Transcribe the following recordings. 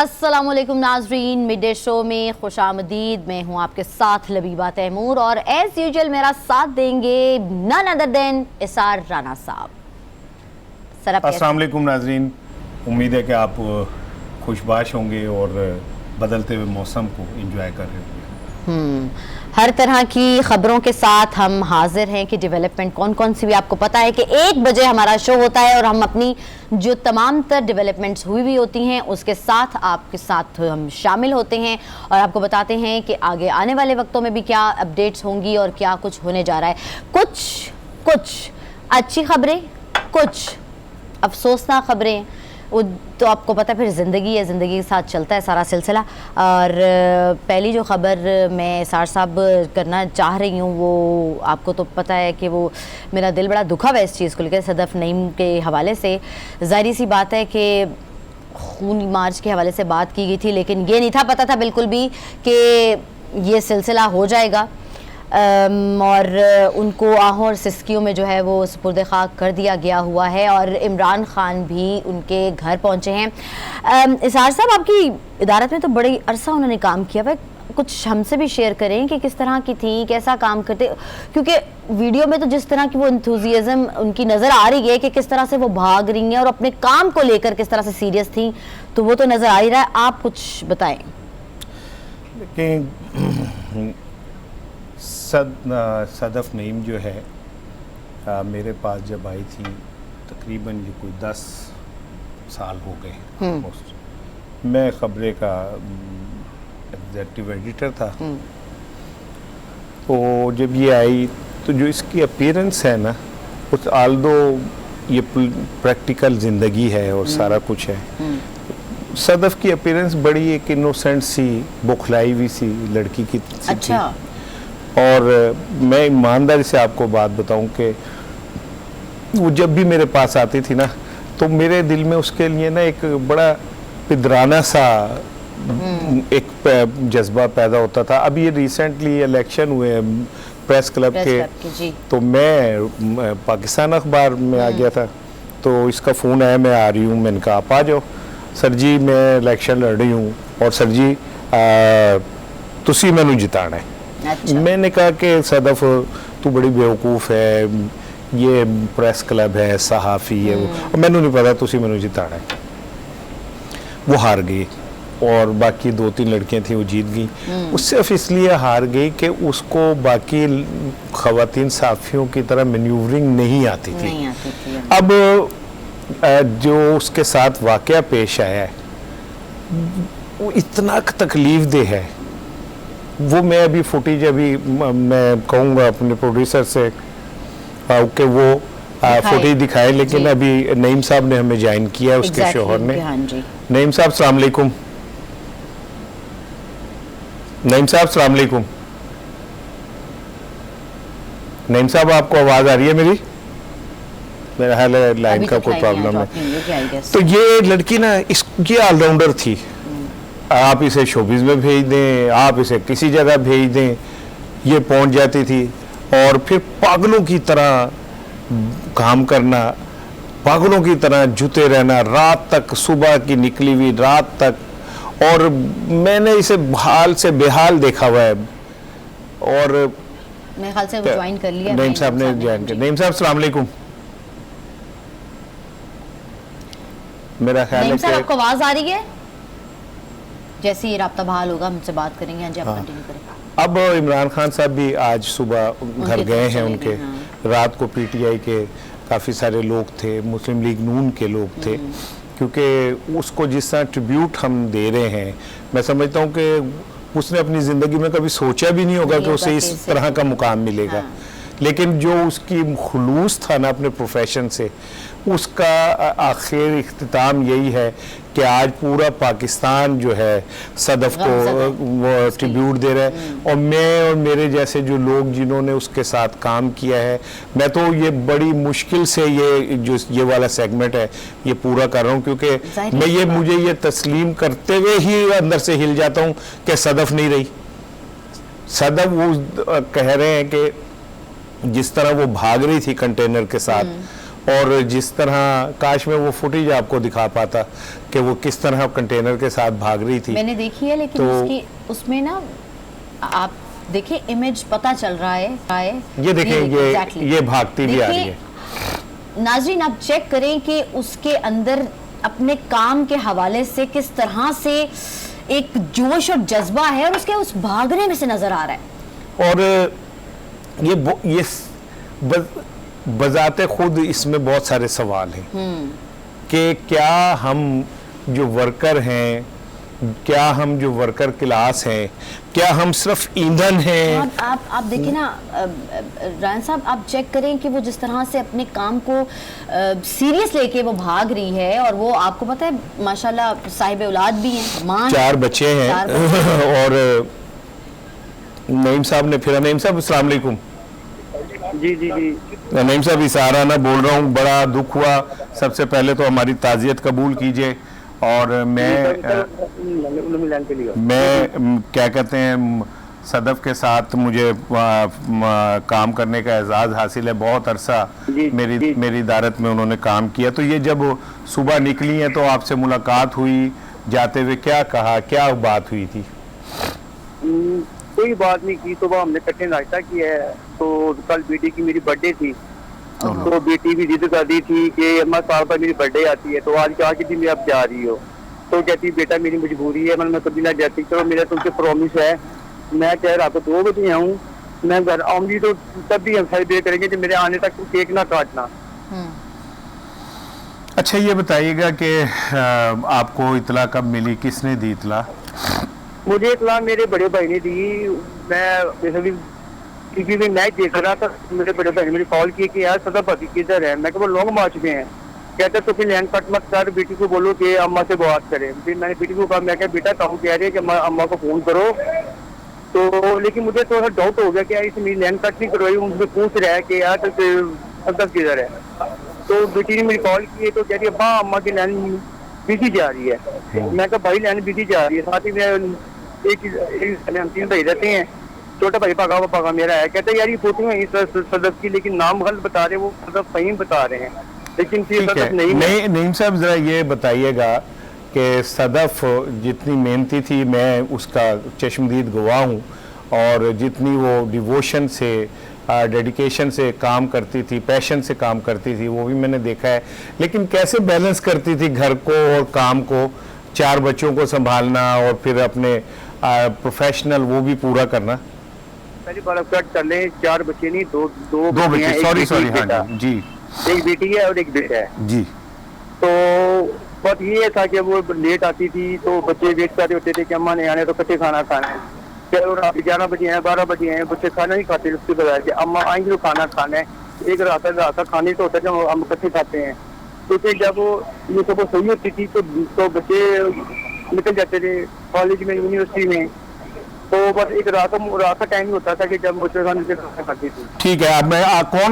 अस्सलामुअलैकुम नाजरीन, mid day show में खुशामदीद। मैं हूँ आपके साथ लबीबा तैमूर और एज यूजुअल मेरा साथ देंगे नन अदर देन इसार राना साहब। सर अस्सलामुअलैकुम नाजरीन, उम्मीद है कि आप खुशबाश होंगे और बदलते हुए मौसम को एंजॉय कर रहे होंगे। हर तरह की खबरों के साथ हम हाजिर हैं कि डेवलपमेंट कौन कौन सी भी आपको पता है कि 1 बजे हमारा शो होता है और हम अपनी जो तमाम तर डेवलपमेंट्स हुई भी होती हैं उसके साथ आपके साथ हम शामिल होते हैं और आपको बताते हैं कि आगे आने वाले वक्तों में भी क्या अपडेट्स होंगी और क्या कुछ होने जा रहा है। कुछ अच्छी खबरें, कुछ अफसोसनाक खबरें, वो तो आपको पता है फिर ज़िंदगी है, ज़िंदगी के साथ चलता है सारा सिलसिला। और पहली जो ख़बर मैं इसार साहब करना चाह रही हूँ वो आपको तो पता है कि वो मेरा दिल बड़ा दुखा हुआ है इस चीज़ को लेकर, सदफ़ नईम के हवाले से। ज़ाहिर सी बात है कि खूनी मार्च के हवाले से बात की गई थी, लेकिन ये नहीं था पता था बिल्कुल भी कि ये सिलसिला हो जाएगा। और उनको आहों और सिस्कियों में जो है वो सुपुर्द खाक कर दिया गया हुआ है और इमरान खान भी उनके घर पहुंचे हैं। इसार साहब, आपकी इदारत में तो बड़ी अरसा उन्होंने काम किया हुआ है, कुछ हमसे भी शेयर करें कि किस तरह की थी, कैसा काम करते, क्योंकि वीडियो में तो जिस तरह की वो इंथुजियाज्म उनकी नज़र आ रही है कि किस तरह से वो भाग रही हैं और अपने काम को लेकर किस तरह से सीरियस थी, तो वो तो नज़र आ ही रहा है। आप कुछ बताएं। सदफ़ नईम जो है मेरे पास जब आई थी तकरीबन ये कोई 10 साल हो गए। मैं ख़बरे का एग्जीक्यूटिव एडिटर था। तो जब ये आई तो जो इसकी अपीयरेंस है ना, उस आल्दो ये प्रैक्टिकल ज़िंदगी है और सारा कुछ है, सदफ़ की अपीयरेंस बड़ी एक इनोसेंट सी बौखलाई हुई सी लड़की की सी अच्छा। थी। और मैं ईमानदारी से आपको बात बताऊं कि वो जब भी मेरे पास आती थी ना तो मेरे दिल में उसके लिए ना एक बड़ा पिदराना सा एक जज्बा पैदा होता था। अभी ये रिसेंटली इलेक्शन हुए प्रेस क्लब के, तो मैं पाकिस्तान अखबार में आ गया था, तो इसका फ़ोन आया, मैं आ रही हूँ। मैंने कहा आप आ जाओ। सर जी मैं इलेक्शन लड़ रही हूँ और सर जी तुसी मैनू जिताना है। अच्छा। मैंने कहा कि सदफ़ तू बड़ी बेवकूफ़ है, ये प्रेस क्लब है, सहाफ़ी है वो, और मैंने नहीं पता तुसी मैनू जिताना है। वो हार गई और बाकी 2-3 लड़कियां थी वो जीत गई। वो सिर्फ इसलिए हार गई कि उसको बाकी ख़वातीन सहाफ़ियों की तरह मैन्यूवरिंग नहीं आती थी। अब जो उसके साथ वाक़या पेश आया है वो इतना तकलीफ़ दे है। वो मैं अभी फुटेज मैं कहूँगा अपने प्रोड्यूसर से कि वो फुटेज दिखाए, लेकिन अभी नईम साहब ने हमें ज्वाइन किया है, उसके शोहर ने। नईम साहब अस्सलाम वालेकुम। नईम साहब अस्सलाम वालेकुम। नईम साहब आपको आवाज़ आ रही है मेरी? मेरा ख्याल है लाइन का कोई प्रॉब्लम है। तो ये लड़की ना ये ऑलराउंडर थी। आप इसे शोबिज़ में भेज दें, आप इसे किसी जगह भेज दें, ये पहुंच जाती थी। और फिर पागलों की तरह काम करना, पागलों की तरह जुते रहना रात तक, सुबह की निकली हुई रात तक। और मैंने इसे हाल से बेहाल देखा हुआ है। और मेरे ख्याल से वो ज्वाइन कर लिया। नईम साहब ने ज्वाइन कर। नईम साहब अस्सलाम वालेकुम। मेरा ख्याल है कि आपको आवाज़ आ रही है? जैसे ही राब्ता बहाल होगा हमसे बात करेंगे। हाँ जी, आप कंटिन्यू करें। अब इमरान खान साहब भी आज सुबह घर गए हैं उनके। रात को पीटीआई के काफ़ी सारे लोग थे, मुस्लिम लीग नून के लोग थे, क्योंकि उसको जिस तरह ट्रिब्यूट हम दे रहे हैं, मैं समझता हूँ कि उसने अपनी ज़िंदगी में कभी सोचा भी नहीं होगा कि उसे इस तरह का मुकाम मिलेगा। लेकिन जो उसकी खुलूस था ना अपने प्रोफेशन से, उसका आखिर इख्तिताम यही है कि आज पूरा पाकिस्तान जो है सदफ़ को वो ट्रिब्यूट दे रहा है। और मैं और मेरे जैसे जो लोग जिन्होंने उसके साथ काम किया है, मैं तो ये बड़ी मुश्किल से ये वाला सेगमेंट है ये पूरा कर रहा हूँ, क्योंकि मैं मुझे ये तस्लीम करते हुए ही अंदर से हिल जाता हूँ कि सदफ़ नहीं रही। सदफ़ वो कह रहे हैं कि जिस तरह वो भाग रही थी कंटेनर के साथ और जिस तरह काश में वो फुटेज आपको दिखा पाता कि वो किस तरह कंटेनर के साथ भाग रही थी। मैंने देखी है, लेकिन तो उसमें ना आप देखिए इमेज पता चल रहा है ये देखें, ये exactly. ये भागती भी आ रही है। नाजरीन आप चेक करें कि उसके अंदर अपने काम के हवाले से किस तरह से एक जोश और जज्बा है और उसके उस भागने में से नजर आ रहा है। और ये बजाते खुद इसमें बहुत सारे सवाल हैं कि क्या हम जो वर्कर हैं, क्या हम जो वर्कर क्लास हैं, क्या हम सिर्फ ईंधन हैं? आप देखिए ना रायन साहब, आप चेक करें कि वो जिस तरह से अपने काम को सीरियस लेके वो भाग रही है, और वो आपको पता है माशाल्लाह साहिब औलाद भी हैं, मां, 4 बच्चे हैं। और नईम साहब ने फिर, नईम साहब अस्सलाम वालेकुम। जी जी जी नईम साहब इसाराना बोल रहा हूँ, बड़ा दुख हुआ। सबसे पहले तो हमारी ताज़ियत कबूल कीजिए। और मैं क्या कहते हैं, सदफ के साथ मुझे काम करने का एजाज़ हासिल है। बहुत अरसा मेरी इदारत में उन्होंने काम किया। तो ये जब सुबह निकली हैं तो आपसे मुलाकात हुई, जाते हुए क्या कहा, क्या बात हुई थी? कोई बात नहीं की, सुबह हमने इकट्ठे नाश्ता किया है। तो कल बेटी की मेरी बर्थडे थी, तो बेटी भी जिद कर दी थी कि अम्मा साल पर मेरी बर्थडे आती है, तो आज कहा कि मैं अब जा रही हो। तो कहती बेटा मेरी मजबूरी है, मैं कभी ना जाती, चलो मेरा तुमसे प्रॉमिस है, मैं चाहे रात को 2 बजे आऊँ, मैं घर आऊंगी तो तब भी हम सेलिब्रेट करेंगे कि मेरे आने तक केक ना काटना। अच्छा ये बताइएगा कि आपको इतला कब मिली, किसने दी इतला? मुझे इतला मेरे बड़े भाई ने दी। मैं बेसिकली टीवी में मैच देख रहा था, मेरे बड़े भाई ने मुझे कॉल किया कि यार सदा भाभी किधर है। मैं वो लॉन्ग मार्च में है। कहते तो फिर लैंड कट मत कर, बेटी को बोलो कि अम्मा से बात करें। फिर मैंने बेटी को कहा, मैं क्या बेटा कहूँ कह रहे कि अम्मा को फोन करो। तो लेकिन मुझे थोड़ा डाउट हो गया कि यार इसने मेरी लैंड कट नहीं करवाई, उनसे पूछ रहा है कि यार सदा किधर है। तो बेटी ने मेरी कॉल की तो कह रही अब्बा अम्मा की लैंड बिजी जा रही है। मैं कहा भाई लैंड बिजी जा रही है, साथ ही में एक 3 भाई रहते हैं, छोटा भाई पागा मेरा है। कहते यार ये फोटो है इस सदफ की, लेकिन नाम गलत बता रहे, वो सदफ फहीम बता रहे हैं, लेकिन सदफ नहीं। नईम साहब जरा ये बताइएगा कि सदफ जितनी मेहनती थी, मैं उसका चश्मदीद गवाह हूँ, और जितनी वो डिवोशन से, डेडिकेशन से काम करती थी, पैशन से काम करती थी, वो भी मैंने देखा है। लेकिन कैसे बैलेंस करती थी घर को और काम को, 4 बच्चों को संभालना और फिर अपने प्रोफेशनल वो भी पूरा करना? पहली बार कट कर ले, 4 बच्चे नहीं, दो बच्चे, सॉरी हाँ जी, एक बेटी है और एक बेटा है जी। तो बात ये था कि वो लेट आती थी तो बच्चे वेट कर रहे होते थे कि अम्मा ने आने तो कच्चे खाना खाना है। चलो रात 11 बजे हैं, 12 बजे हैं, बच्चे खाना नहीं खाते उसके बगैर कि अम्मा आएंगे तो खाना खाना है। एक रात का खाने तो होता है जब हम कच्चे खाते हैं। तो फिर जब वो ये सब सही होती थी तो बच्चे निकल जाते थे कॉलेज में, यूनिवर्सिटी में। तो बस एक रात का टाइम होता था कि जब बच्चे खाना खाते थे। ठीक है, अब मैं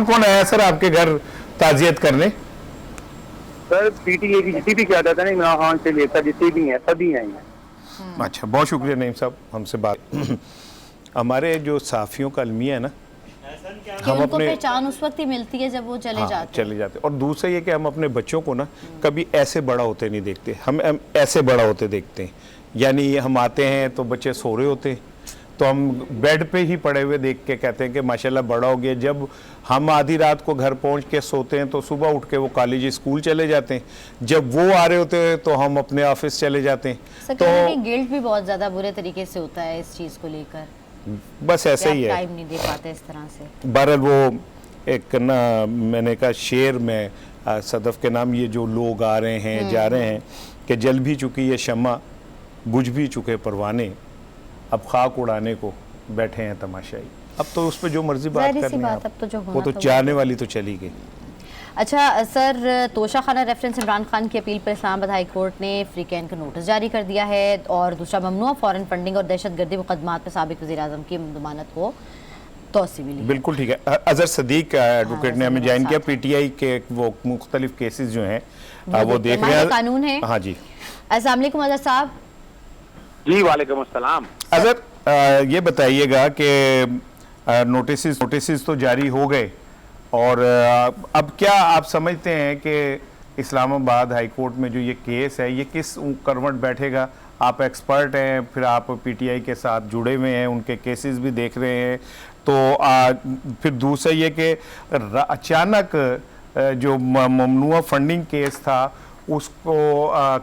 कौन आया सर आपके घर ताजियत करने? सर पीटीए की जितनी भी क्यादत है ना, इमरान खान से लेकर जितनी भी हैं सभी आई हैं। अच्छा, बहुत शुक्रिया नईम साहब हमसे बात। हमारे जो साफियों का अलमिया है ना, हम उनको पहचान उस वक्त ही मिलती है जब वो चले जाते। और दूसरा ये कि हम अपने बच्चों को ना कभी ऐसे बड़ा होते नहीं देखते, हम ऐसे बड़ा होते देखते हैं। यानी हम आते हैं तो बच्चे सो रहे होते हैं, तो हम बेड पे ही पड़े हुए देख के कहते हैं कि माशाल्लाह बड़ा हो गया। जब हम आधी रात को घर पहुंच के सोते हैं तो सुबह उठ के वो कॉलेज स्कूल चले जाते हैं, जब वो आ रहे होते हैं तो हम अपने ऑफिस चले जाते हैं। तो गिल्ट भी बहुत ज़्यादा बुरे तरीके से होता है इस चीज़ को लेकर, बस ऐसे ही है, टाइम नहीं दे पाते इस तरह से। बहरहाल वो एक ना, मैंने कहा शेर में सदफ के नाम, ये जो लोग आ रहे हैं जा रहे हैं कि जल भी चुकी ये शम्मा, बुझ भी चुके परवाने, अब खाक उड़ाने को बैठे हैं तमाशाई। अब तो उस पर जो मर्जी बात करनी है, अब तो जो वो तो जाने वाली तो चली गई। अच्छा सर, तोशा खाना रेफरेंस इमरान खान की अपील पर इस्लामाबाद हाई कोर्ट ने फ्री कैन का नोटिस जारी कर दिया है, और दूसरा ममनुआ फॉरेन फंडिंग और दहशतगर्दी मुकदमात पर साबिक वज़ीर-ए-आज़म की जमानत को तौसी मिली। बिल्कुल ठीक है। अजहर सदीक एडवोकेट ने हमें ज्वाइन किया। पीटीआई के वो मुख्तलिफ केसेस जो हैं वो देख रहे हैं, कानून है। हाँ जी, अस्सलाम वालेकुम अजहर साहब। जी वालेकुम अस्सलाम। अजहर ये बताइएगा कि नोटिस तो जारी हो गए, और अब क्या आप समझते हैं कि इस्लामाबाद हाई कोर्ट में जो ये केस है ये किस करवट बैठेगा? आप एक्सपर्ट हैं, फिर आप पीटीआई के साथ जुड़े हुए हैं, उनके केसेस भी देख रहे हैं, तो फिर दूसरा ये कि अचानक जो ममनुआ फंडिंग केस था उसको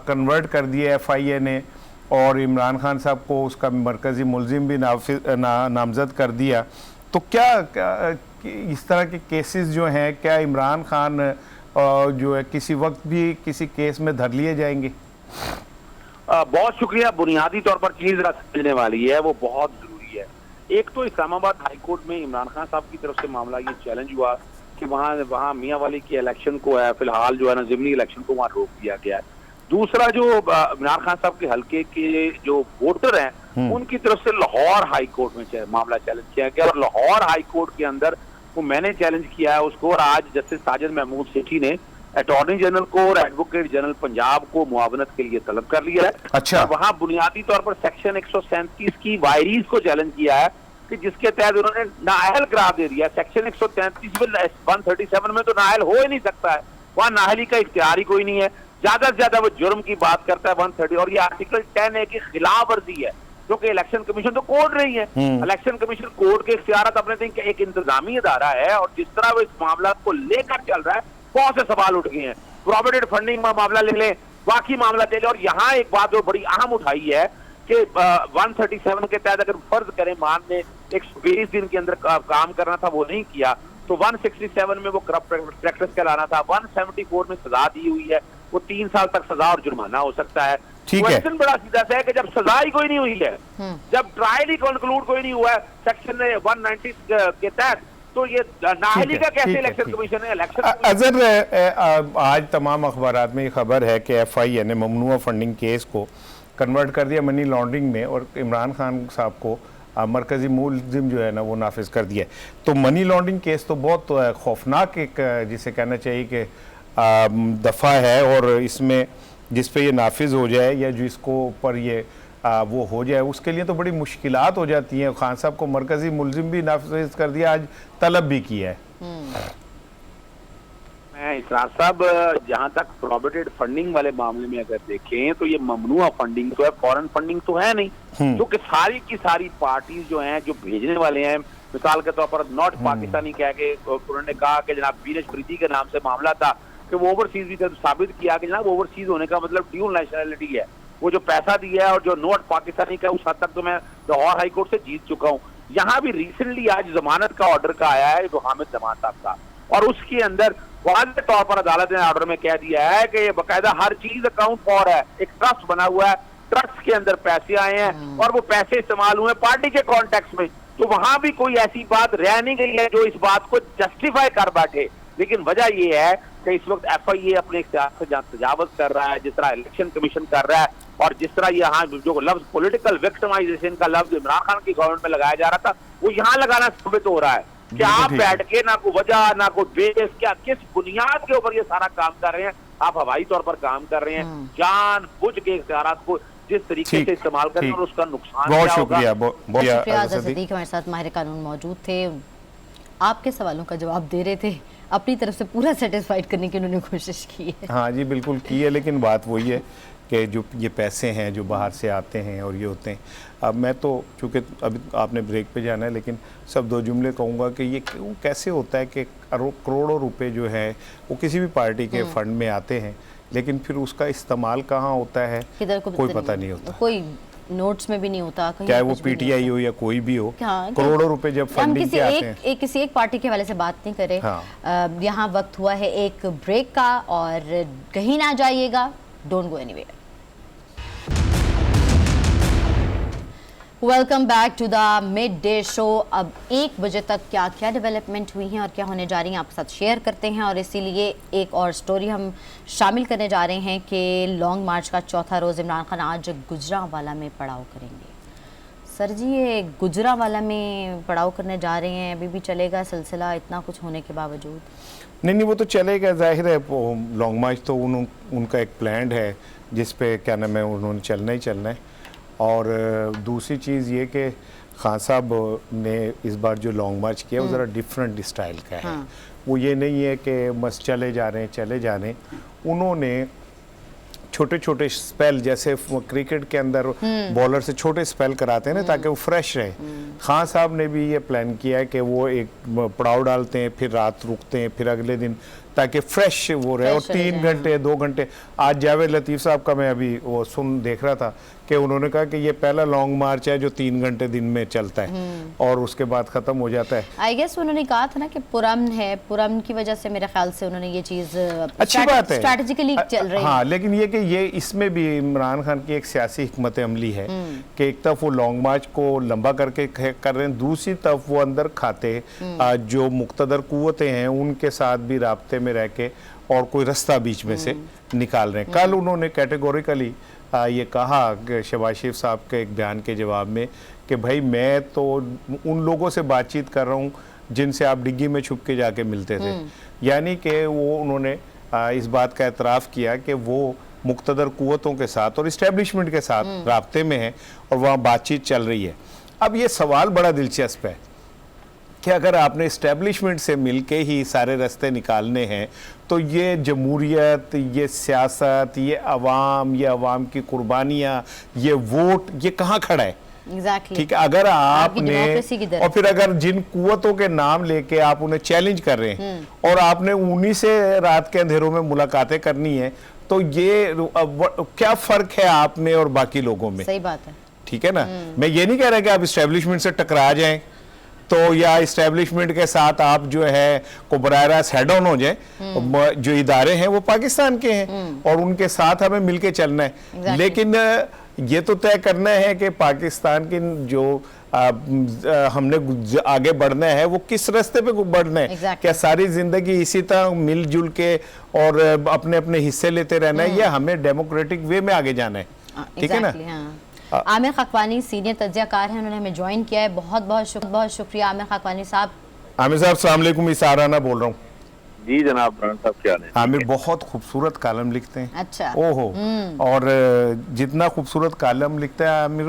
कन्वर्ट कर दिया एफआईए ने और इमरान खान साहब को उसका मरकज़ी मुलजिम भी नामजद कर दिया। तो क्या इस तरह के केसेस जो हैं, क्या इमरान खान जो है किसी वक्त भी किसी केस में धर लिए जाएंगे? बहुत शुक्रिया। बुनियादी तौर पर चीज समझने वाली है, वो बहुत जरूरी है। एक तो इस्लामाबाद हाई कोर्ट में इमरान खान साहब की तरफ से मामला ये चैलेंज हुआ कि वहाँ मियाँ वाली की इलेक्शन को है फिलहाल जो है ना ज़िमनी इलेक्शन को वहाँ रोक दिया गया है। दूसरा जो इमरान खान साहब के हल्के के जो वोटर हैं उनकी तरफ से लाहौर हाई कोर्ट में मामला चैलेंज किया गया और लाहौर हाई कोर्ट के अंदर वो मैंने चैलेंज किया है उसको, और आज जस्टिस साजिद महमूद सेठी ने अटॉर्नी जनरल को और एडवोकेट जनरल पंजाब को मुआवनत के लिए तलब कर लिया है। अच्छा। वहां बुनियादी तौर पर सेक्शन 137 की वायरीज को चैलेंज किया है कि जिसके तहत उन्होंने नाअहल करार दे दिया। सेक्शन 133 में 137 में तो नाअहल हो ही नहीं सकता है, वहां नाअहली का इख्तियार ही कोई नहीं है। ज्यादा से ज्यादा वो जुर्म की बात करता है 130, और ये आर्टिकल 10A की खिलाफ वर्जी है जो कि इलेक्शन कमीशन तो कोर्ट नहीं है। इलेक्शन कमीशन कोर्ट के इख्तियारात अपने थे कि एक इंतजामी अदारा है, और जिस तरह वो इस मामला को लेकर चल रहा है बहुत से सवाल उठ गए हैं। प्रोविडेंट फंडिंग में मामला ले लें, बाकी मामला ले लें, और यहाँ एक बात जो बड़ी अहम उठाई है कि 137 के तहत अगर फर्ज करें मान ने 120 दिन के अंदर काम करना था, वो नहीं किया, तो 167 में वो करप्ट प्रैक्टिस कराना था। 174 में सजा दी हुई है, वो 3 साल तक सजा और जुर्माना हो सकता है। क्वेश्चन बड़ा सीधा सा है कि जब सजा ही कोई नहीं हुई है, जब ट्रायल ही कंक्लूड कोई नहीं हुआ है सेक्शन 190 के तहत, तो ये नाअहली का कैसे इलेक्शन कमीशन है? इलेक्शन अजहर, आज तमाम अखबारात में ये खबर है कि एफआईए ने ममनुआ फंडिंग केस को कन्वर्ट कर दिया मनी लॉन्ड्रिंग में और इमरान खान साहब को मरकज़ी मुलजिम जो है ना वो नाफिज कर दिया। तो मनी लॉन्ड्रिंग केस तो बहुत खौफनाक एक जिसे कहना चाहिए कि दफ़ा है, और इसमें जिस पे ये नाफिज हो जाए या जिसको पर ये वो हो जाए उसके लिए तो बड़ी मुश्किलात हो जाती हैं। खान साहब को मरकज़ी मुलजिम भी नाफिज कर दिया, आज तलब भी किया है। मैं इसरार साहब, जहां तक प्रोविडेंट फंडिंग वाले मामले में अगर देखें तो ये ममनुआ फंडिंग तो है, फॉरेन फंडिंग तो है नहीं, क्योंकि सारी की सारी पार्टीज जो हैं जो भेजने वाले हैं, मिसाल के तौर पर नॉट पाकिस्तानी कह के उन्होंने कहा कि जनाब बीनेश प्रीति के नाम से मामला था कि वो ओवरसीज भी थे, तो साबित किया कि जनाब ओवरसीज होने का मतलब ड्यूल नेशनैलिटी है। वो जो पैसा दिया है और जो नोट पाकिस्तानी का, उस हद तक तो मैं लाहौर हाई कोर्ट से जीत चुका हूँ। यहाँ भी रिसेंटली आज जमानत का ऑर्डर का आया है जो हामिद जमान साहब का, और उसके अंदर वाज़ेह तौर पर अदालत ने ऑर्डर में कह दिया है कि ये बाकायदा हर चीज अकाउंट फॉर है, एक ट्रस्ट बना हुआ है, ट्रस्ट के अंदर पैसे आए हैं और वो पैसे इस्तेमाल हुए पार्टी के कॉन्टेक्स्ट में। तो वहां भी कोई ऐसी बात रह नहीं गई है जो इस बात को जस्टिफाई कर बैठे। लेकिन वजह ये है कि इस वक्त एफआईए अपने इख्तियार से तजावुज कर रहा है, जिस तरह इलेक्शन कमीशन कर रहा है, और जिस तरह यहाँ जो लफ्ज पॉलिटिकल विक्टिमाइजेशन का लफ्ज इमरान खान की गवर्नमेंट में लगाया जा रहा था, वो यहाँ लगाना साबित हो रहा है कि आप बैठ के ना कोई वजह ना कोई बेस, क्या किस बुनियाद के ऊपर ये सारा काम कर रहे हैं। आप हवाई तौर पर काम कर रहे हैं, जान बुझ के इख्तियारात को जिस तरीके से इस्तेमाल करें और उसका नुकसान बहुत क्या होगा। शुक्रिया। आज़ाद सदीक हमारे साथ माहिर कानून मौजूद थे, आपके सवालों का जवाब दे रहे थे, अपनी तरफ से पूरा सेटिस्फाइड करने की उन्होंने कोशिश की है। हाँ जी बिल्कुल की है, लेकिन बात वही है कि जो ये पैसे हैं जो बाहर से आते हैं और ये होते हैं। अब मैं तो चूँकि अभी आपने ब्रेक पे जाना है, लेकिन सब दो जुमले कहूँगा कि ये कैसे होता है कि करोड़ों रुपए जो है वो किसी भी पार्टी के फंड में आते हैं, लेकिन फिर उसका इस्तेमाल कहाँ होता है कोई पता नहीं होता, कोई नोट्स में भी नहीं होता, चाहे वो पीटीआई हो या कोई भी हो। करोड़ों रुपए जब फंडिंग के आते हैं। किसी एक पार्टी के हवाले से बात नहीं करें। हाँ। यहाँ वक्त हुआ है एक ब्रेक का, और कहीं ना जाइएगा, don't go anywhere. Welcome back to the mid day show. अब 1 बजे तक क्या क्या डेवलपमेंट हुई हैं और क्या होने जा रही हैं आपके साथ शेयर करते हैं, और इसीलिए एक और स्टोरी हम शामिल करने जा रहे हैं कि लॉन्ग मार्च का चौथा रोज़ इमरान खान आज गुजरांवाला में पड़ाव करेंगे। सर जी, ये गुजरांवाला में पड़ाव करने जा रहे हैं, अभी भी चलेगा सिलसिला इतना कुछ होने के बावजूद? नहीं, वो तो चलेगा, जाहिर है। लॉन्ग मार्च तो उनका एक प्लान है जिस पे क्या नाम है उन्होंने चलना ही चलना है। और दूसरी चीज़ ये कि खान साहब ने इस बार जो लॉन्ग मार्च किया वो ज़रा डिफरेंट स्टाइल का है। वो ये नहीं है कि बस चले जा रहे हैं। उन्होंने छोटे छोटे स्पेल, जैसे क्रिकेट के अंदर बॉलर से छोटे स्पेल कराते हैं ना ताकि वो फ्रेश रहे, खान साहब ने भी ये प्लान किया है कि वो एक पड़ाव डालते हैं, फिर रात रुकते हैं, फिर अगले दिन, ताकि फ्रेश वो रहे। और 3 घंटे 2 घंटे, आज जावेद लतीफ़ साहब का मैं अभी वो देख रहा था कि उन्होंने कहा कि ये पहला लॉन्ग मार्च है जो 3 घंटे दिन में चलता है और उसके बाद ख़त्म हो जाता है। आई गेस उन्होंने कहा था ना कि पुरअमन है, पुरअमन की वजह से मेरे ख्याल से उन्होंने ये चीज़ अच्छी बात है, स्ट्रैटेजिकली चल रही है। हाँ, लेकिन ये कि ये इसमें भी इमरान खान की एक सियासी हिकमत अमली है कि एक तरफ वो लॉन्ग मार्च को लंबा करके कर रहे हैं, दूसरी तरफ वो अंदर खाते जो मुक़्तदर कुव्वतें हैं उनके साथ भी राब्ते में रह के और कोई रास्ता बीच में से निकाल रहे हैं। कल उन्होंने कैटेगोरिकली ये कहा कि शहबाज शरीफ साहब के एक बयान के जवाब में कि भाई मैं तो उन लोगों से बातचीत कर रहा हूँ जिनसे आप डिग्गी में छुप के जाके मिलते थे, यानी कि वो उन्होंने इस बात का एतराफ़ किया कि वो मुक़्तदर कुव्वतों के साथ और इस्टेब्लिशमेंट के साथ राब्ते में है और वहाँ बातचीत चल रही है। अब ये सवाल बड़ा दिलचस्प है कि अगर आपने इस्टेब्लिशमेंट से मिलके ही सारे रास्ते निकालने हैं तो ये जमहूरियत, ये सियासत, ये अवाम की कुर्बानियाँ, ये वोट, ये कहाँ खड़ा है? Exactly. ठीक है, अगर आपने और फिर अगर जिन कुव्वतों के नाम लेके आप उन्हें चैलेंज कर रहे हैं और आपने उन्हीं से रात के अंधेरों में मुलाकातें करनी है, तो ये क्या फ़र्क है आप में और बाकी लोगों में? सही बात है, ठीक है ना। मैं ये नहीं कह रहा कि आप इस्टेब्लिशमेंट से टकरा जाएं तो या इस्टेब्लिशमेंट के साथ आप जो है को बराह रास्त हेड ऑन हो जाए। जो इदारे हैं वो पाकिस्तान के हैं और उनके साथ हमें मिलके चलना है। Exactly. लेकिन ये तो तय करना है कि पाकिस्तान की जो हमने आगे बढ़ना है वो किस रास्ते पे बढ़ना है। Exactly. क्या सारी जिंदगी इसी तरह मिलजुल के और अपने अपने हिस्से लेते रहना है या हमें डेमोक्रेटिक वे में आगे जाना है? ठीक है ना। आमिर खाकवानी सीनियर तज्ज़ियाकार हैं, उन्होंने हमें ज्वाइन किया है। बहुत बहुत शुक्रिया आमिर खाकवानी साहब। आमिर साहब अस्सलाम वालेकुम, इसाराना बोल रहा हूँ। जी जनाब, राना साहब क्या है? आमिर बहुत खूबसूरत कालम लिखते हैं। अच्छा। ओहो। और जितना खूबसूरत कालम लिखता है आमिर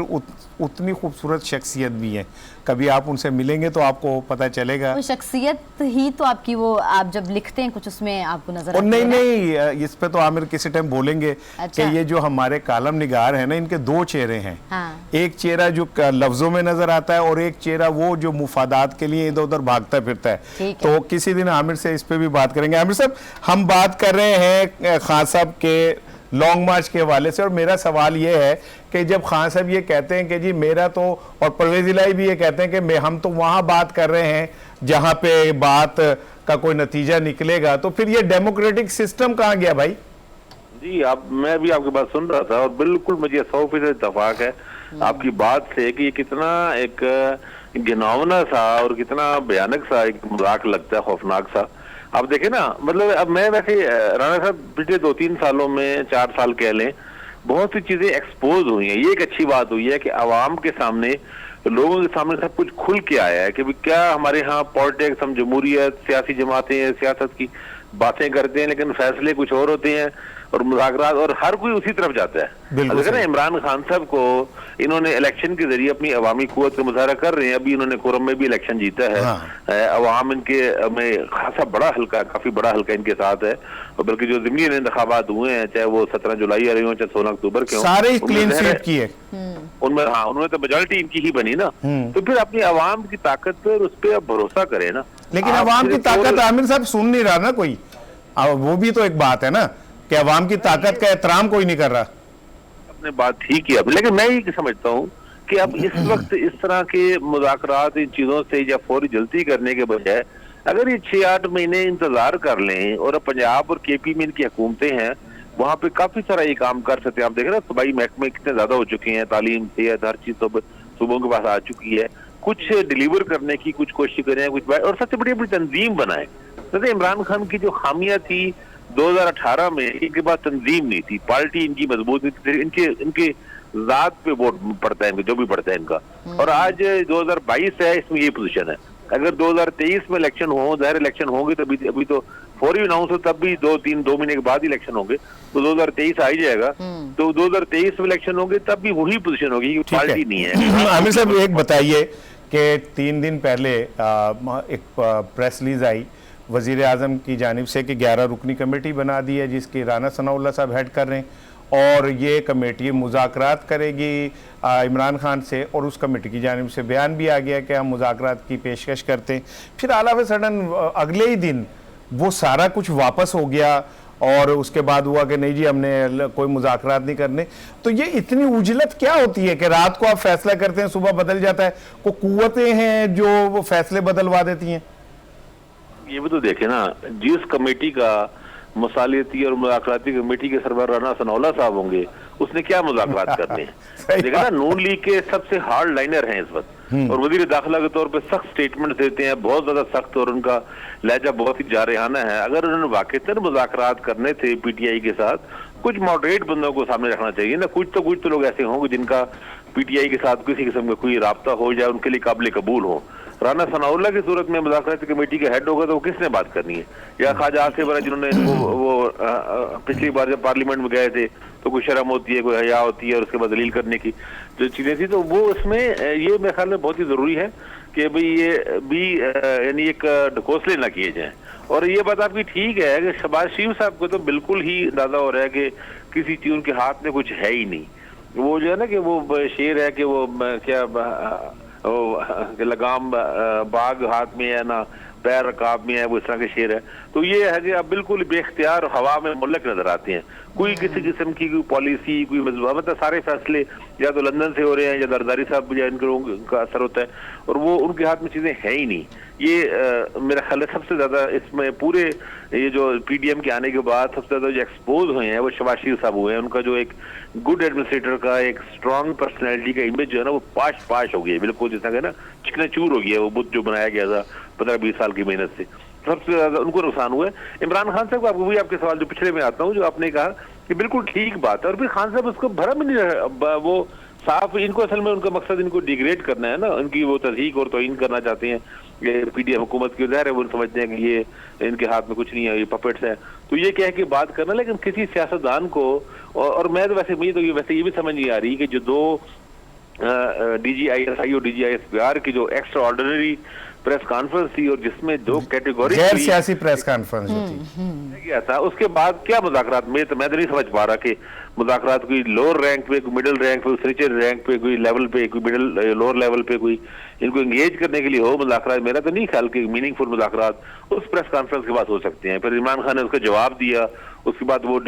उतनी खूबसूरत शख्सियत भी है। कभी आप उनसे मिलेंगे तो आपको पता चलेगा। वो शख्सियत ही तो आपकी, वो आप जब लिखते हैं कुछ उसमें आपको नजर नहीं नहीं, इस पे तो आमिर किसी टाइम बोलेंगे। अच्छा। कि ये जो हमारे कालम निगार है ना, इनके 2 चेहरे हैं। हाँ। एक चेहरा जो लफ्जों में नजर आता है और एक चेहरा वो जो मुफादात के लिए इधर उधर भागता फिरता है। तो किसी दिन आमिर से इस पे भी बात करेंगे। आमिर साहब, हम बात कर रहे हैं खान साहब के लॉन्ग मार्च के हवाले से और मेरा सवाल ये है कि जब खान साहब ये कहते हैं कि जी मेरा तो, और परवेज इलाही भी ये कहते हैं कि हम तो वहाँ बात कर रहे हैं जहाँ पे बात का कोई नतीजा निकलेगा, तो फिर ये डेमोक्रेटिक सिस्टम कहाँ गया भाई? जी, मैं भी आपकी बात सुन रहा था और बिल्कुल मुझे 100% इत्तेफाक है आपकी बात से कि ये कितना एक घिनौना सा और कितना भयानक सा एक मजाक लगता है, खौफनाक सा। आप देखें ना, मतलब अब मैं वैसे राणा साहब पिछले 2-3 सालों में 4 साल कह लें, बहुत सी चीजें एक्सपोज हुई हैं। ये एक अच्छी बात हुई है कि आवाम के सामने, लोगों के सामने सब कुछ खुल के आया है कि क्या हमारे यहाँ पॉलिटिक्स, हम जमहूरियत, सियासी जमातें, सियासत की बातें करते हैं लेकिन फैसले कुछ और होते हैं और मुज़ाकरात, और हर कोई उसी तरफ जाता है। अगर ना इमरान खान साहब को इन्होंने इलेक्शन के जरिए अपनी अवामी कुव्वत का मुजाहरा कर रहे हैं। अभी इन्होंने कोरम में भी इलेक्शन जीता है। अवाम इनके में खासा बड़ा हल्का, काफी बड़ा हल्का इनके साथ है। और बल्कि जो ज़मीनी इंतखाबात हुए हैं, चाहे वो 17 जुलाई आ रहे हो चाहे 16 अक्टूबर के हो, सारे क्लीन स्वीप किए उनमें। हाँ, उन्होंने तो मेजॉरिटी इनकी ही बनी ना। तो फिर अपनी अवाम की ताकत पर उस पर आप भरोसा करें ना। लेकिन अवाम की ताकत आमिर साहब सुन नहीं रहा ना कोई। वो भी तो एक बात है ना कि अवाम की ताकत का एहतराम कोई नहीं कर रहा। अपने बात ठीक है, लेकिन मैं ये समझता हूँ कि अब इस वक्त इस तरह के मुज़ाकरात, इन चीजों से या फौरी जल्दी करने के बजाय अगर ये 6-8 महीने इंतजार कर लें, और पंजाब और केपी में इनकी हुकूमतें हैं, वहाँ पे काफी सारा ये काम कर सकते हैं। आप देख रहे हैं सूबाई महकमे कितने ज्यादा हो चुके हैं, तालीम, सेहत, हर चीज सूबों के पास आ चुकी है। कुछ डिलीवर करने की कुछ कोशिश करें, कुछ, और सबसे बड़ी अपनी तंजीम बनाए। जैसे इमरान खान की जो खामियां थी 2018 में, इनके पास तंजीम नहीं थी, पार्टी इनकी मजबूत नहीं थी, इनके जात पे वोट पड़ता है, जो भी पड़ता है इनका। और आज 2022 है, इसमें ये पोजीशन है। अगर 2023 में इलेक्शन हो, जाहिर इलेक्शन होंगे, तभी अभी तो फौरी अनाउंस हो, तब भी 2 महीने के बाद इलेक्शन होंगे, तो 2023 आ ही जाएगा। तो 2023 में इलेक्शन होंगे तब भी वही पोजीशन होगी, पार्टी नहीं है। आमिर साहब एक बताइए कि 3 दिन पहले एक प्रेस रिलीज आई वज़ीर आज़म की जानिब से कि 11 रुकनी कमेटी बना दी है जिसकी राना सनाउल्लाह साहब हेड कर रहे हैं और ये कमेटी मुज़ाकरात करेगी इमरान खान से, और उस कमेटी की जानिब से बयान भी आ गया कि हम मुज़ाकरात की पेशकश करते हैं। फिर ऑल ऑफ अ सडन अगले ही दिन वो सारा कुछ वापस हो गया और उसके बाद हुआ कि नहीं जी हमने कोई मुज़ाकरात नहीं करने। तो ये इतनी उजलत क्या होती है कि रात को आप फैसला करते हैं सुबह बदल जाता है? को कुव्वतें हैं जो वो फैसले बदलवा देती हैं? ये भी तो देखे ना, जिस कमेटी का मसालियती और मुज़ाकराती कमेटी के सरबराह राना सनाउल्लाह साहब होंगे उसने क्या मुज़ाकरात करने हैं? देखा ना, नून लीग के सबसे हार्ड लाइनर हैं इस वक्त और वजीर दाखिला के तौर पे सख्त स्टेटमेंट देते हैं, बहुत ज्यादा सख्त, और उनका लहजा बहुत ही जारहाना है। अगर उन्होंने वाकईतन मुज़ाकरात करने थे पीटीआई के साथ, कुछ मॉडरेट बंदों को सामने रखना चाहिए ना। कुछ तो लोग ऐसे होंगे जिनका पीटीआई के साथ किसी किस्म का कोई राब्ता हो जाए, उनके लिए काबिल कबूल हो। राना सनाउल्लाह की सूरत में मुज़ाकराती कमेटी के हेड होगा तो वो किसने बात करनी है? या ख्वाजा आसिफ अली जिन्होंने वो पिछली बार जब पार्लियामेंट में गए थे तो कोई शर्म होती है, कोई हया होती है, और उसके बाद दलील करने की जो चीजें थी, तो वो उसमें ये मेरे ख्याल में बहुत ही जरूरी है कि भाई ये भी यानी एक ढकोसले ना किए जाएं। और ये बात आपकी ठीक है कि शहबाज शरीफ साहब को तो बिल्कुल ही अंदाजा हो रहा है कि किसी चीज उनके हाथ में कुछ है ही नहीं। वो जो है ना कि वो शेर है कि वो क्या लगाम बाग हाथ में है ना पैर रकाब में है, वो इस तरह के शेर है। तो ये है कि आप बिल्कुल बेख्तियार हवा में मुल्क नजर आते हैं। कोई किसी किस्म की कोई पॉलिसी, कोई मतलब सारे फैसले या तो लंदन से हो रहे हैं या जरदारी साहब या इनका असर होता है, और वो उनके हाथ में चीजें है ही नहीं। ये मेरा ख्याल है सबसे ज्यादा इसमें पूरे ये जो पीडीएम के आने के बाद सबसे ज्यादा जो एक्सपोज हुए हैं वो शहबाज शरीफ साहब हुए हैं। उनका जो एक गुड एडमिनिस्ट्रेटर का, एक स्ट्रॉन्ग पर्सनैलिटी का इमेज जो है ना वो पाश हो गई है, बिल्कुल जिस तरह ना चिकना चूर हो गया वो बुद्ध जो बनाया गया था 15-20 साल की मेहनत से। सबसे ज्यादा उनको नुकसान हुआ है। इमरान खान साहब को वही आपके सवाल जो पिछले में आता हूँ, जो आपने कहा कि बिल्कुल ठीक बात है, और फिर खान साहब उसको भरा भी नहीं रहा, वो साफ, इनको असल में उनका मकसद इनको डिग्रेड करना है ना, उनकी वो तज़हीक और तौहीन करना चाहते हैं। ये पीडीएम हुकूमत की ज़ाहिर है वो समझते हैं कि ये इनके हाथ में कुछ नहीं है, ये पपेट्स हैं, तो ये कह के बात करना। लेकिन किसी सियासतदान को, और मैं तो वैसे ये भी समझ नहीं आ रही कि जो दो DGISI और DGISPR की जो एक्स्ट्रा ऑर्डिनरी प्रेस कॉन्फ्रेंस थी और जिसमें दो कैटेगरी गैर सियासी प्रेस कॉन्फ्रेंस जो थी गया था, उसके बाद क्या मुज़ाकरात में तो मैं तो नहीं समझ पा रहा कि मुज़ाकरात कोई लोअर रैंक पे, कोई मिडिल रैंक पे, नीचे रैंक पे, कोई लेवल पे, कोई मिडिल लोअर लेवल पे कोई इनको एंगेज करने के लिए हो मुज़ाकरात। मेरा तो नहीं ख्याल कि मीनिंगफुल मुज़ाकरात उस प्रेस कॉन्फ्रेंस के बाद हो सकते हैं। फिर इमरान खान ने उसका जवाब दिया, उसके बाद वो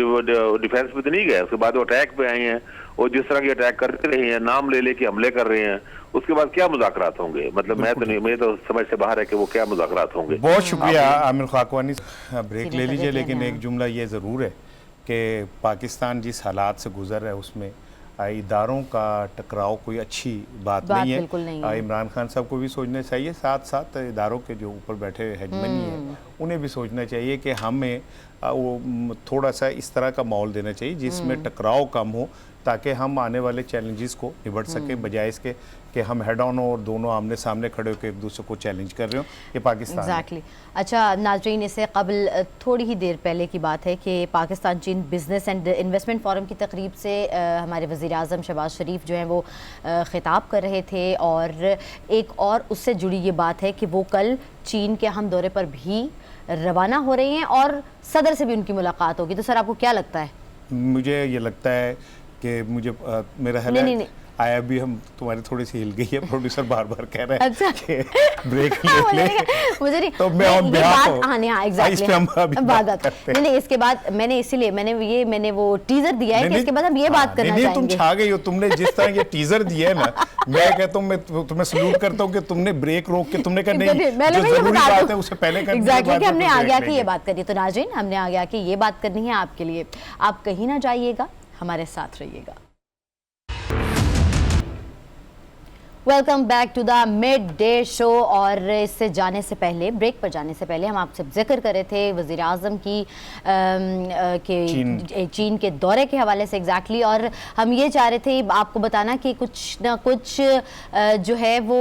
डिफेंस पे तो नहीं गए, उसके बाद वो अटैक पे आए हैं और जिस तरह के अटैक करते रहे हैं, नाम ले लेके हमले कर रहे हैं, उसके बाद क्या मुज़ाकरात होंगे? मतलब मैं तो नहीं, मेरे तो समझ से बाहर है कि वो क्या मुज़ाकरात होंगे। बहुत शुक्रिया आमिर खाकवानी। ब्रेक ले लीजिए, लेकिन एक जुमला ये ज़रूर है कि पाकिस्तान जिस हालात से गुजर रहा है उसमें इदारों का टकराव कोई अच्छी बात नहीं है। इमरान खान साहब को भी सोचना चाहिए, साथ साथ इदारों के जो ऊपर बैठे हेजमनी हैं उन्हें भी सोचना चाहिए कि हमें वो थोड़ा सा इस तरह का माहौल देना चाहिए जिसमें टकराव कम हो, ताकि हम आने वाले चैलेंजेस को निपट सकें, बजाय इसके कि हम हेड ऑन और दोनों आमने सामने खड़े होकर एक दूसरे को चैलेंज कर रहे हो। ये पाकिस्तान एग्जैक्टली। अच्छा नाज़रीन, इससे कबल थोड़ी ही देर पहले की बात है कि पाकिस्तान चीन बिजनेस एंड इन्वेस्टमेंट फोरम की तकरीब से हमारे वज़ीर आज़म शहबाज शरीफ जो हैं वो ख़िताब कर रहे थे, और एक और उससे जुड़ी ये बात है कि वो कल चीन के अहम दौरे पर भी रवाना हो रहे हैं और सदर से भी उनकी मुलाकात होगी। तो सर आपको क्या लगता है? मुझे ये लगता है कि मुझे मेरा है आया भी हम तुम्हारी थोड़ी सी हिल गई है, प्रोड्यूसर बार बार कह रहे हैं अच्छा कि ब्रेक ले मुझे नहीं, तो मैं ऑन बिहाफ नहीं, इसके बाद मैंने वो टीजर दिया है कि इसके बाद हम ये बात करना चाहेंगे। तुम छा गई हो, तुमने जिस तरह ये टीजर दिया है ना, मैं कहता हूँ, मैं तुम्हें सलूट करता हूँ कि तुमने ब्रेक रोक के तुमने कहा नहीं जो जरूरी बात है उसे पहले करनी है। एग्जैक्टली, हमने आगे आके ये बात करनी है। तो नाज़रीन, हमने आगे आके ये बात करनी है आपके लिए। आप कहीं ना जाइएगा, हमारे साथ रहिएगा। Welcome back to the mid day show. और इससे जाने से पहले, ब्रेक पर जाने से पहले, हम आपसे जिक्र कर रहे थे वज़ीर आज़म की चीन के दौरे के हवाले से। एग्जैक्टली, और हम ये चाह रहे थे आपको बताना कि कुछ ना कुछ जो है वो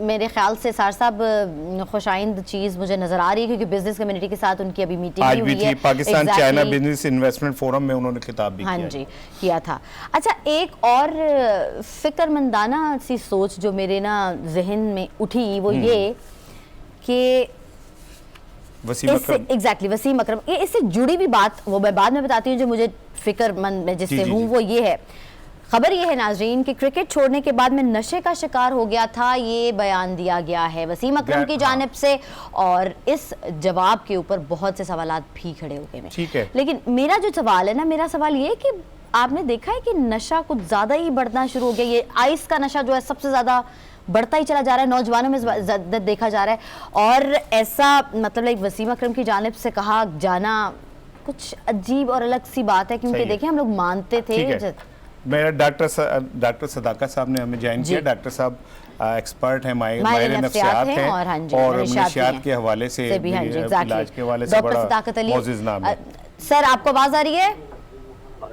मेरे ख्याल से सार साहब खुशाइंद चीज़ मुझे नज़र आ रही है, क्योंकि बिजनेस कम्युनिटी के साथ उनकी अभी मीटिंग हुई है। Pakistan China business investment forum में उन्होंने खिताब भी किया था। अच्छा, एक और फिक्रमंदाना सी सोच जो मेरे ना जहन में उठी वो ये कि वसीम अकरम। एग्जैक्टली वसीम अकरम, ये इससे जुड़ी भी बात वो मैं बाद में बताती हूँ, जो मुझे फिक्रमंद मैं जिससे हूँ वो ये है। खबर ये है नाजरीन कि क्रिकेट छोड़ने के बाद में नशे का शिकार हो गया था, ये बयान दिया गया है वसीम अकरम की जानिब से, और इस जवाब के ऊपर बहुत से सवालात भी खड़े हो गए हैं। ठीक है, लेकिन मेरा जो सवाल है ना, मेरा सवाल ये है कि आपने देखा है कि नशा कुछ ज्यादा ही बढ़ना शुरू हो गया। ये आइस का नशा जो है सबसे ज्यादा बढ़ता ही चला जा रहा है, नौजवानों में ज्यादा देखा जा रहा है, और ऐसा मतलब लाइक वसीम अकरम की जानिब से कहा जाना कुछ अजीब और अलग सी बात है, क्योंकि देखिए हम लोग मानते थे। मेरा डॉक्टर सदाकत साहब ने हमें ज्वाइन किया। डॉक्टर साहब एक्सपर्ट हैं, माहिर नफ्सियात हैं और मनशियात के हवाले से, इलाज के हवाले से बड़ा मोअज़्ज़िज़ नाम है। सर आपको आवाज आ रही है?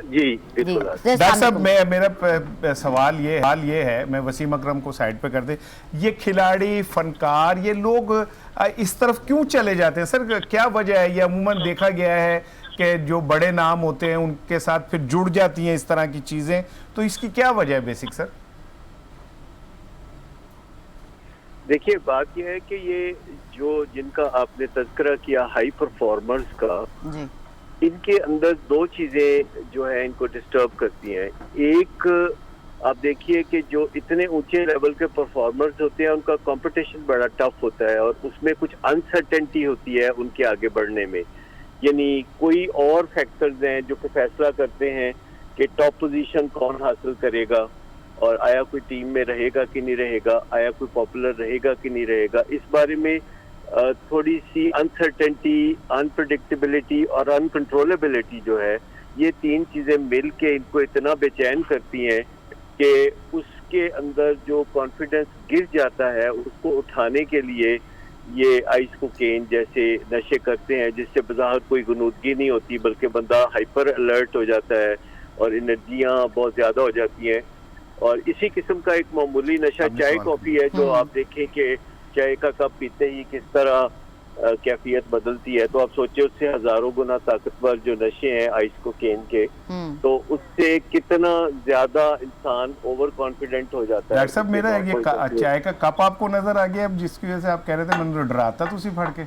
जी डॉक्टर साहब, मेरा सवाल ये है, मैं वसीम अकरम को साइड पे कर दे, ये खिलाड़ी, फनकार, ये लोग इस तरफ क्यों चले जाते हैं सर? क्या वजह है? ये अमूमन देखा गया है कि जो बड़े नाम होते हैं उनके साथ फिर जुड़ जाती हैं इस तरह की चीजें, तो इसकी क्या वजह है बेसिक सर? देखिए, बात यह है कि ये जो जिनका आपने तज़किरा किया हाई परफॉर्मर्स का, इनके अंदर दो चीजें जो है इनको डिस्टर्ब करती हैं। एक, आप देखिए कि जो इतने ऊंचे लेवल के परफॉर्मर्स होते हैं उनका कंपटीशन बड़ा टफ होता है और उसमें कुछ अनसर्टेनिटी होती है उनके आगे बढ़ने में। यानी कोई और फैक्टर्स हैं जो कि फैसला करते हैं कि टॉप पोजीशन कौन हासिल करेगा, और आया कोई टीम में रहेगा कि नहीं रहेगा, आया कोई पॉपुलर रहेगा कि नहीं रहेगा। इस बारे में थोड़ी सी अनसर्टेनिटी, अनप्रेडिक्टेबिलिटी और अनकंट्रोलेबिलिटी जो है, ये तीन चीजें मिल के इनको इतना बेचैन करती हैं कि उसके अंदर जो कॉन्फिडेंस गिर जाता है उसको उठाने के लिए ये आइस कोकेन जैसे नशे करते हैं, जिससे बज़ाहिर कोई गुनूदगी नहीं होती बल्कि बंदा हाइपर अलर्ट हो जाता है और एनर्जियाँ बहुत ज़्यादा हो जाती हैं। और इसी किस्म का एक मामूली नशा चाय कॉफ़ी है, जो आप देखें कि चाय का कप पीते ही किस तरह कैफियत बदलती है। तो आप सोचिए उससे हजारों गुना ताकतवर जो नशे हैं आइस कोकेन के, तो उससे कितना ज्यादा इंसान ओवर कॉन्फिडेंट हो जाता है। डॉक्टर साहब, मेरा ये चाय का कप आपको नजर आ गया अब, जिसकी वजह से आप कह रहे थे मैंने डराता तो उसी फड़ के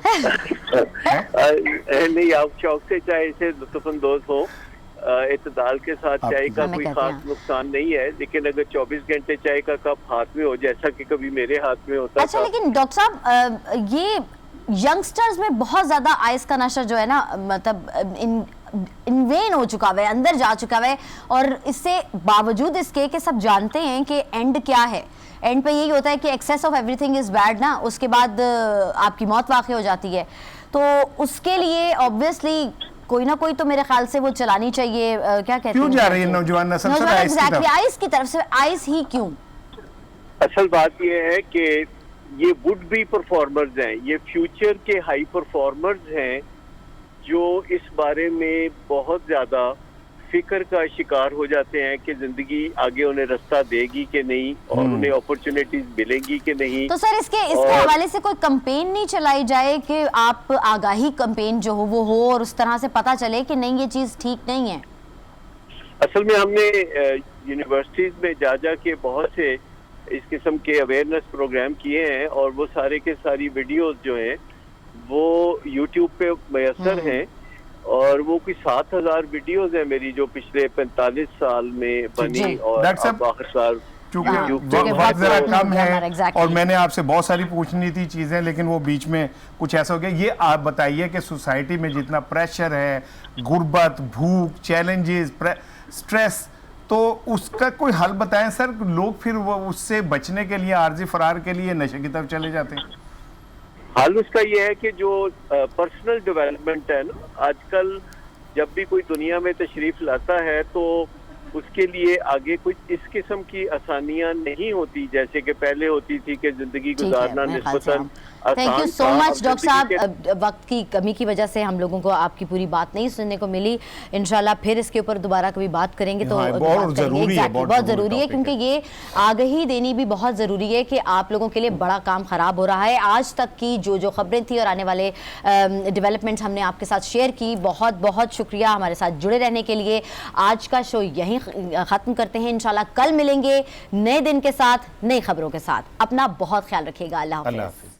नहीं, आप शौक से चाय से लुत्फानंदोज हो, इत्तेदाल के साथ चाय का कोई खास नुकसान नहीं है, लेकिन अगर 24 घंटे चाय का कप हाथ में हो, जैसा कि कभी मेरे हाथ में होता अच्छा, लेकिन डॉक्टर साहब ये यंगस्टर्स में बहुत ज्यादा आइस का नशा जो है ना, मतलब इनवेन हो चुका है, अंदर जा चुका है, और इससे बावजूद इसके कि सब जानते हैं कि एंड क्या है, एंड पे यही होता है कि excess of everything is bad ना, उसके बाद आपकी मौत वाक़ई हो जाती है। तो उसके लिए ऑब्वियसली कोई ना कोई तो मेरे ख्याल से वो चलानी चाहिए। क्या कहते हैं, क्यों जा रही है नौजवान नस्ल आइस की तरफ से? आइस ही क्यों? असल बात ये है कि ये वुड बी परफॉर्मर्स हैं, ये फ्यूचर के हाई परफॉर्मर्स हैं जो इस बारे में बहुत ज्यादा फिक्र का शिकार हो जाते हैं कि जिंदगी आगे उन्हें रास्ता देगी कि नहीं और उन्हें अपॉर्चुनिटीज मिलेंगी कि नहीं। तो सर इसके हवाले से कोई कैंपेन नहीं चलाई जाए कि आप आगाही कैंपेन जो हो वो हो और उस तरह से पता चले कि नहीं ये चीज ठीक नहीं है? असल में हमने यूनिवर्सिटीज में जा के बहुत से इस किस्म के अवेयरनेस प्रोग्राम किए हैं, और वो सारे के सारी वीडियोस जो हैं वो यूट्यूब पे मैसर हैं, और वो कोई 7000 वीडियोस हैं मेरी जो पिछले 45 साल में बनी, और आखिर साल चूंकि वक्त जरा कम है और मैंने आपसे बहुत सारी पूछनी थी चीजें, लेकिन वो बीच में कुछ ऐसा हो गया। ये आप बताइए कि सोसाइटी में जितना प्रेशर है, गुर्बत, भूख, चैलेंजेस, स्ट्रेस, तो उसका कोई हल बताएं सर। लोग फिर वो उससे बचने के लिए, आर्जी फरार के लिए नशे की तरफ चले जाते हैं। हाल उसका ये है कि जो पर्सनल डेवलपमेंट है ना, आजकल जब भी कोई दुनिया में तशरीफ लाता है तो उसके लिए आगे कुछ इस किस्म की आसानियां नहीं होती जैसे कि पहले होती थी कि जिंदगी गुजारना निस्बतन आसान। Thank you so much doctor साहब, वक्त की कमी की वजह से हम लोगों को आपकी पूरी बात नहीं सुनने को मिली। इंशाल्लाह फिर इसके ऊपर दोबारा कभी बात करेंगे तो बहुत ज़रूरी है, क्योंकि ये आगाही देनी भी बहुत ज़रूरी है कि आप लोगों के लिए बड़ा काम ख़राब हो रहा है। आज तक की जो खबरें थी और आने वाले डेवलपमेंट्स हमने आपके साथ शेयर की, बहुत बहुत शुक्रिया हमारे साथ जुड़े रहने के लिए। आज का शो यहीं ख़त्म करते हैं, इंशाल्लाह कल मिलेंगे नए दिन के साथ, नई खबरों के साथ। अपना बहुत ख्याल रखिएगा। अल्लाह हाफ़िज़।